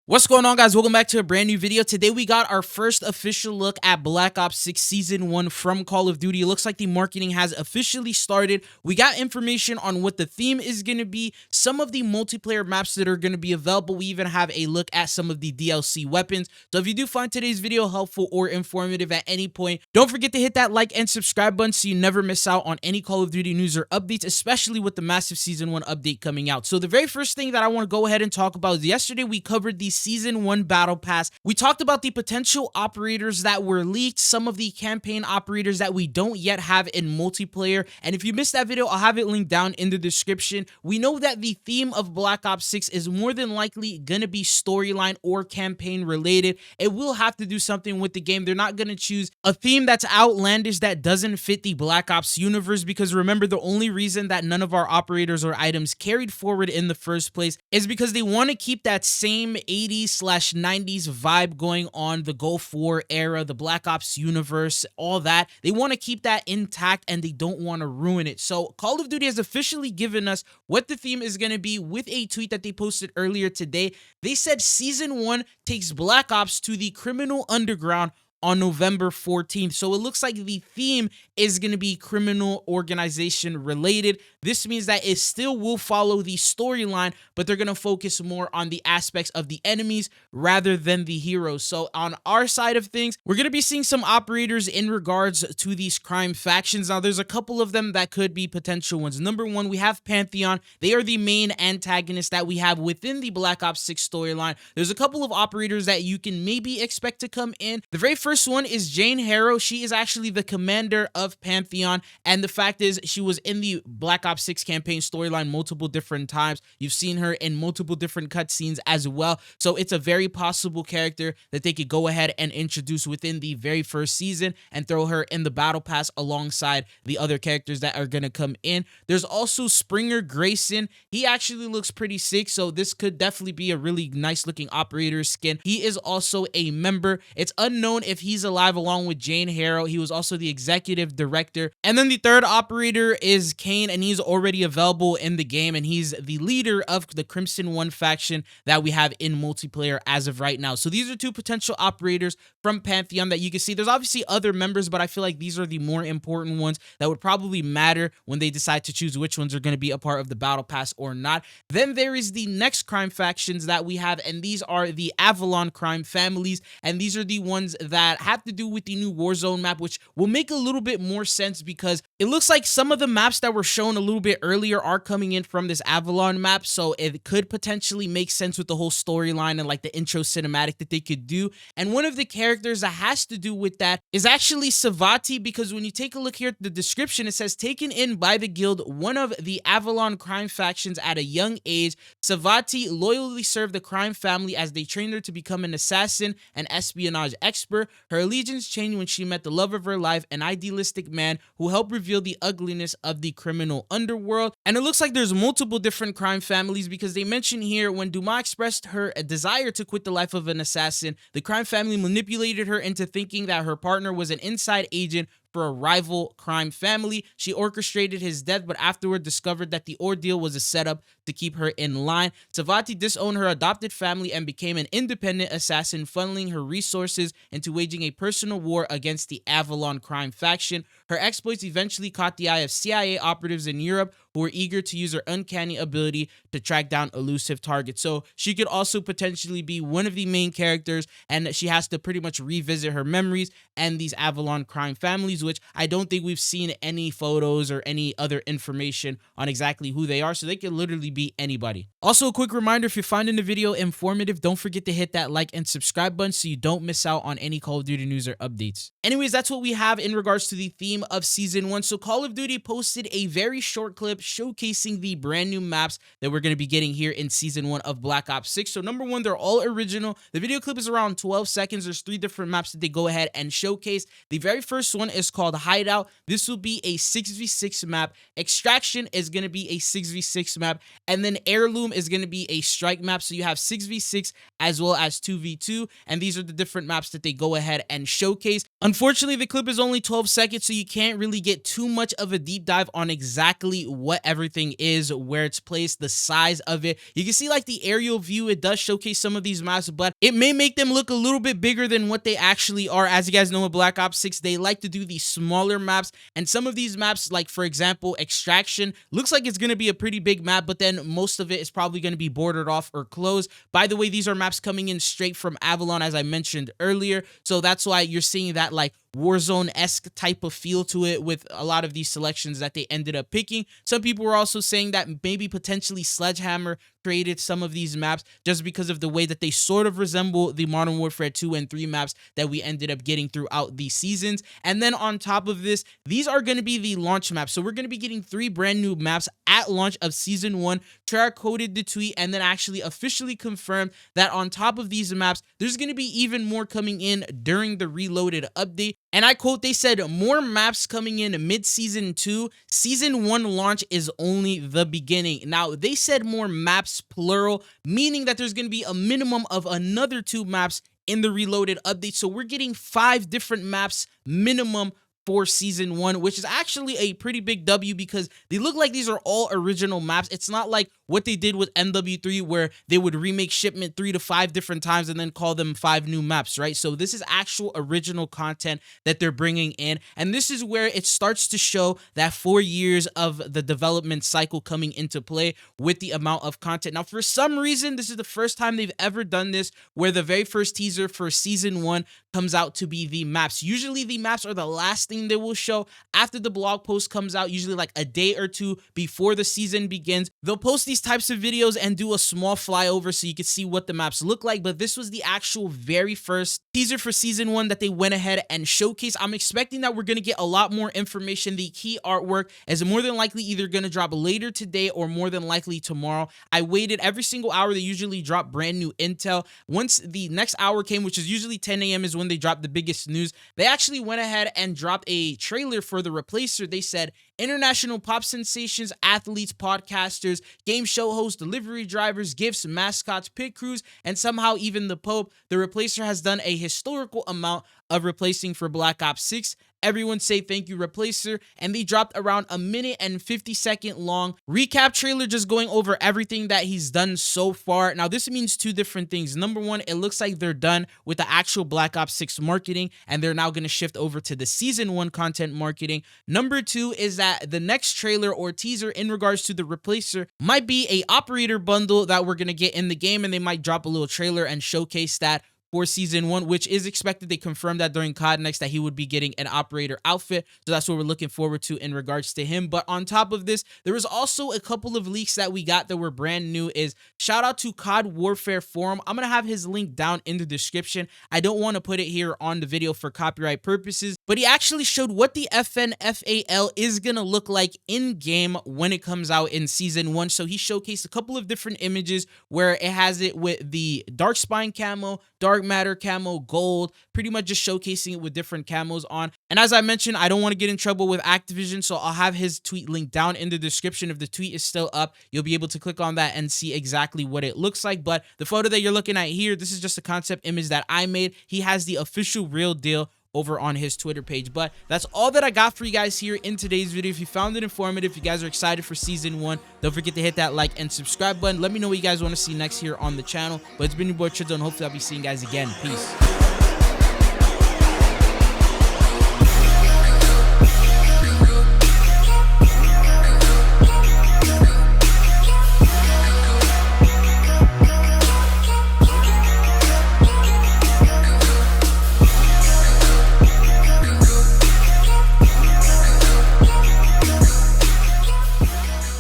What's going on, guys? Welcome back to a brand new video. Today we got our first official look at Black Ops 6 Season 1 from Call of Duty. It looks like the marketing has officially started. We got information on what the theme is going to be, some of the multiplayer maps that are going to be available. We even have a look at some of the DLC weapons. So if you do find today's video helpful or informative at any point, don't forget to hit that like and subscribe button so you never miss out on any Call of Duty news or updates, especially with the massive Season 1 update coming out. So the very first thing that I want to go ahead and talk about is yesterday we covered the Season 1 Battle Pass. We talked about the potential operators that were leaked, some of the campaign operators that we don't yet have in multiplayer, and if you missed that video, I'll have it linked down in the description. We know that the theme of Black Ops 6 is more than likely going to be storyline or campaign related. It will have to do something with the game. They're not going to choose a theme that's outlandish that doesn't fit the Black Ops universe, because remember, the only reason that none of our operators or items carried forward in the first place is because they want to keep that same 80s/90s vibe going on, the Gulf War era, the Black Ops universe, all that. They want to keep that intact and they don't want to ruin it. So Call of Duty has officially given us what the theme is going to be with a tweet that they posted earlier today. They said Season 1 takes Black Ops to the criminal underground on November 14th. So it looks like the theme is going to be criminal organization related. This means that it still will follow the storyline, but they're going to focus more on the aspects of the enemies rather than the heroes. So on our side of things, we're going to be seeing some operators in regards to these crime factions. Now, there's a couple of them that could be potential ones. Number one, we have Pantheon. They are the main antagonist that we have within the Black Ops 6 storyline. There's a couple of operators that you can maybe expect to come in. The very first one is Jane Harrow. She is actually the commander of Pantheon, and the fact is she was in the Black Ops 6 campaign storyline multiple different times. You've seen her in multiple different cutscenes as well, so it's a very possible character that they could go ahead and introduce within the very first season and throw her in the battle pass alongside the other characters that are going to come in. There's also Springer Grayson. He actually looks pretty sick, so this could definitely be a really nice looking operator skin. He is also a member. It's unknown if he's alive along with Jane Harrow. He was also the executive director. And then the third operator is Kane, and he's already available in the game, and he's the leader of the Crimson One faction that we have in multiplayer as of right now. So these are two potential operators from Pantheon that you can see. There's obviously other members, but I feel like these are the more important ones that would probably matter when they decide to choose which ones are going to be a part of the battle pass or not. Then there is the next crime factions that we have, and these are the Avalon crime families, and these are the ones that have to do with the new Warzone map, which will make a little bit more sense because it looks like some of the maps that were shown a little bit earlier are coming in from this Avalon map, so it could potentially make sense with the whole storyline and like the intro cinematic that they could do. And one of the characters that has to do with that is actually Savati, because when you take a look here at the description, it says taken in by the guild, one of the Avalon crime factions at a young age. Savati loyally served the crime family as they trained her to become an assassin and espionage expert. Her allegiance changed when she met the love of her life, an idealistic man who helped reveal the ugliness of the criminal underworld. And it looks like there's multiple different crime families, because they mention here when Dumas expressed her a desire to quit the life of an assassin, the crime family manipulated her into thinking that her partner was an inside agent for a rival crime family. She orchestrated his death, but afterward discovered that the ordeal was a setup to keep her in line. Savati disowned her adopted family and became an independent assassin, funneling her resources into waging a personal war against the Avalon crime faction. Her exploits eventually caught the eye of CIA operatives in Europe who were eager to use her uncanny ability to track down elusive targets. So she could also potentially be one of the main characters, and she has to pretty much revisit her memories and these Avalon crime families, which I don't think we've seen any photos or any other information on exactly who they are, so they could literally be anybody. Also, a quick reminder, if you're finding the video informative, don't forget to hit that like and subscribe button so you don't miss out on any Call of Duty news or updates. Anyways, that's what we have in regards to the theme of Season 1. So Call of Duty posted a very short clip showcasing the brand new maps that we're going to be getting here in Season 1 of Black Ops 6. So number one, they're all original. The video clip is around 12 seconds. There's 3 different maps that they go ahead and showcase. The very first one is called Hideout. This will be a 6v6 map. Extraction is going to be a 6v6 map. And then Heirloom is going to be a strike map. So you have 6v6 as well as 2v2, and these are the different maps that they go ahead and showcase. Unfortunately, the clip is only 12 seconds, so you can't really get too much of a deep dive on exactly what everything is, where it's placed, the size of it. You can see like the aerial view, it does showcase some of these maps, but it may make them look a little bit bigger than what they actually are. As you guys know, with Black Ops 6, they like to do these smaller maps, and some of these maps, like for example, Extraction, looks like it's going to be a pretty big map, but then most of it is probably going to be bordered off or closed. By the way, these are maps coming in straight from Avalon, as I mentioned earlier, so that's why you're seeing that like Warzone-esque type of feel to it with a lot of these selections that they ended up picking. Some people were also saying that maybe potentially Sledgehammer created some of these maps just because of the way that they sort of resemble the Modern Warfare 2 and 3 maps that we ended up getting throughout these seasons. And then on top of this, these are going to be the launch maps. So we're going to be getting 3 brand new maps at launch of Season 1. Treyarch coded the tweet and then actually officially confirmed that on top of these maps, there's going to be even more coming in during the Reloaded update. And I quote, they said, more maps coming in mid-season 2. Season 1 launch is only the beginning. Now, they said more maps, plural, meaning that there's going to be a minimum of another 2 maps in the Reloaded update. So we're getting 5 different maps minimum for Season 1, which is actually a pretty big W because they look like these are all original maps. It's not like what they did with MW3 where they would remake Shipment 3 to 5 different times and then call them 5 new maps, right? So this is actual original content that they're bringing in, and this is where it starts to show that 4 years of the development cycle coming into play with the amount of content. Now, for some reason, this is the first time they've ever done this where the very first teaser for Season 1 comes out to be the maps. Usually the maps are the last thing they will show after the blog post comes out, usually like a day or 2 before the season begins. They'll post these types of videos and do a small flyover so you can see what the maps look like, but this was the actual very first teaser for Season 1 that they went ahead and showcased. I'm expecting that we're going to get a lot more information. The key artwork is more than likely either going to drop later today or more than likely tomorrow. I waited every single hour. They usually drop brand new intel. Once the next hour came, which is usually 10 a.m. is when they drop the biggest news, they actually went ahead and dropped a trailer for The Replacer. They said international pop sensations, athletes, podcasters, game show hosts, delivery drivers, gifts, mascots, pit crews, and somehow even the Pope. The Replacer has done a historical amount of replacing for Black Ops 6. Everyone say thank you, Replacer. And they dropped around a minute and 50-second long recap trailer just going over everything that he's done so far. Now, this means 2 different things. Number 1, it looks like they're done with the actual Black Ops 6 marketing, and they're now going to shift over to the Season 1 content marketing. Number 2 is that the next trailer or teaser in regards to the Replacer might be a operator bundle that we're going to get in the game, and they might drop a little trailer and showcase that for Season 1, which is expected. They confirmed that during COD Next that he would be getting an operator outfit, so that's what we're looking forward to in regards to him. But on top of this, there was also a couple of leaks that we got that were brand new. Is shout out to COD Warfare Forum. I'm gonna have his link down in the description. I don't want to put it here on the video for copyright purposes, but he actually showed what the FNFAL is gonna look like in game when it comes out in Season 1. So he showcased a couple of different images where it has it with the Dark Spine camo, Dark Matter camo, gold, pretty much just showcasing it with different camos on. And as I mentioned, I don't want to get in trouble with Activision, so I'll have his tweet linked down in the description. If the tweet is still up, you'll be able to click on that and see exactly what it looks like. But the photo that you're looking at here, this is just a concept image that I made. He has the official real deal over on his Twitter page. But that's all that I got for you guys here in today's video. If you found it informative, if you guys are excited for Season 1, don't forget to hit that like and subscribe button. Let me know what you guys want to see next here on the channel. But it's been your boy Chidzo, and hopefully I'll be seeing you guys again. Peace.